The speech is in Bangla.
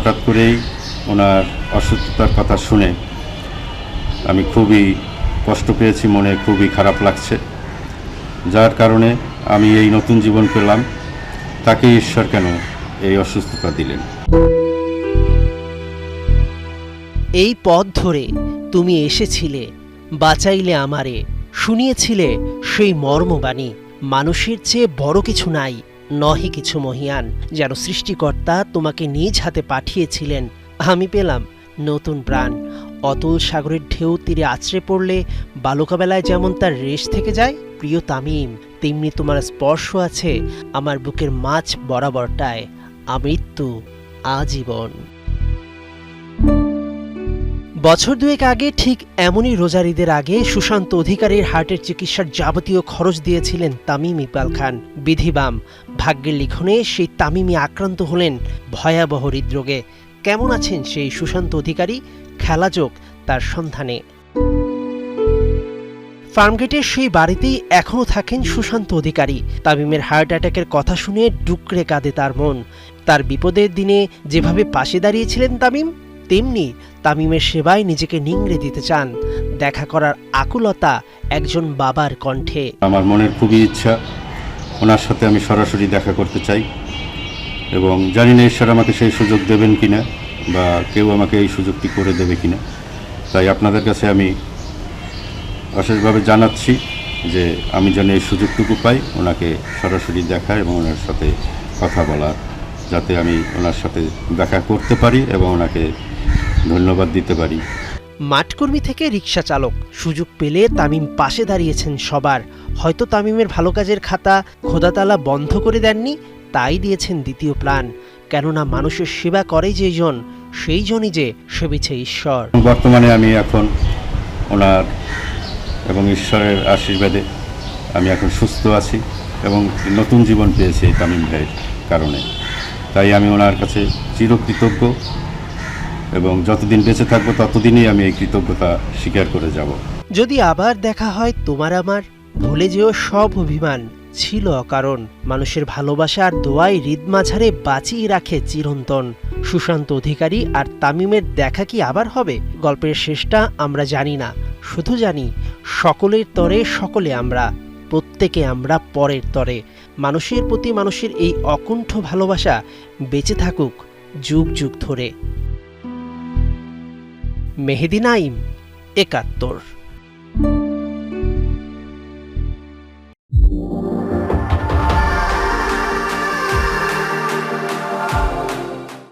হঠাৎ করেই ওনার অসুস্থতার কথা শুনে আমি খুবই কষ্ট পেয়েছি, মনে খুবই খারাপ লাগছে, যার কারণে আমি এই নতুন জীবন পেলাম। তাকে ঈশ্বর কেন এই অসুস্থতা দিলেন? এই পথ ধরে তুমি এসেছিলে, বাঁচাইলে আমারে, শুনিয়েছিলে সেই মর্মবাণী। মানুষের চেয়ে বড় কিছু নাই, নহে কিছু মহিয়ান। যেন সৃষ্টিকর্তা তোমাকে নিজ হাতে পাঠিয়েছিলেন। আমি পেলাম নতুন প্রাণ। অতল সাগরের ঢেউ তীরে আছড়ে পড়লে বালুকাবেলায় যেমন তার রেশ থেকে যায়, প্রিয় তামিম, তেমনি তোমার স্পর্শ আছে আমার বুকের মাঝ বরাবরটায়। আমৃত্যু আজীবন। বছর দুয়েক আগে ঠিক এমনই রোজার ঈদের আগে সুশান্ত অধিকারীর হার্টের চিকিৎসার যাবতীয় খরচ দিয়েছিলেন তামিম ইকবাল খান। বিধিবাম ভাগ্যের লিখনে সেই তামিমই আক্রান্ত হলেন ভয়াবহ হৃদরোগে। কেমন আছেন সেই সুশান্ত অধিকারী? খেলাযোগ তার সন্ধানে। ফার্মগেটের সেই বাড়িতেই এখনও থাকেন সুশান্ত অধিকারী। তামিমের হার্ট অ্যাটাকের কথা শুনে ডুকরে কাঁদে তার মন। তার বিপদের দিনে যেভাবে পাশে দাঁড়িয়েছিলেন তামিম, তেমনি তামিমের সেবায় নিজেকে নিংড়ে দিতে চান। দেখা করার আকুলতা একজন বাবার কণ্ঠে। আমার মনের খুবই ইচ্ছা, ওনার সাথে আমি সরাসরি দেখা করতে চাই, এবং জানি না ঈশ্বর আমাকে সেই সুযোগ দেবেন কিনা, বা কেউ আমাকে এই সুযোগটি করে দেবে কিনা। তাই আপনাদের কাছে আমি অশেষভাবে জানাচ্ছি যে আমি যেন এই সুযোগটুকু পাই ওনাকে সরাসরি দেখা এবং ওনার সাথে কথা বলার, যাতে আমি ওনার সাথে দেখা করতে পারি এবং ওনাকে ধন্যবাদ দিতে পারি। মাঠকর্মী থেকে রিক্সা চালক, সুযোগ পেলে তামিম পাশে দাঁড়িয়েছেন সবার। হয়তো তামিমের ভালো কাজের খাতা খোদাতালা বন্ধ করে দেননি, তাই দিয়েছেন দ্বিতীয় প্রাণ। কেননা মানুষের সেবা করে যেজন, সেই জনই যে সেবিছে ঈশ্বর। বর্তমানে আমি এখন ওনার এবং ঈশ্বরের আশীর্বাদে আমি এখন সুস্থ আছি এবং নতুন জীবন পেয়েছি এই তামিম ভাইয়ের কারণে। তাই আমি ওনার কাছে চিরকৃতজ্ঞ, এবং যতদিন বেঁচে থাকবো ততদিনই আমি এই কৃতজ্ঞতা স্বীকার করে যাব। যদি আবার দেখা হয় তোমার আমার, ভুলে যেও সব অভিমান ছিল অকারণ। মানুষের ভালোবাসা আর দোয়াই হৃদ মাঝারে বাঁচিয়ে রাখে চিরন্তন। সুশান্ত অধিকারী আর তামিমের দেখা কি আবার হবে? গল্পের শেষটা আমরা জানি না, শুধু জানি সকলের তরে সকলে আমরা, প্রত্যেকে আমরা পরের তরে। মানুষের প্রতি মানুষের এই অকুণ্ঠ ভালোবাসা বেঁচে থাকুক যুগ যুগ ধরে। মেহেদি নাইম, ৭১।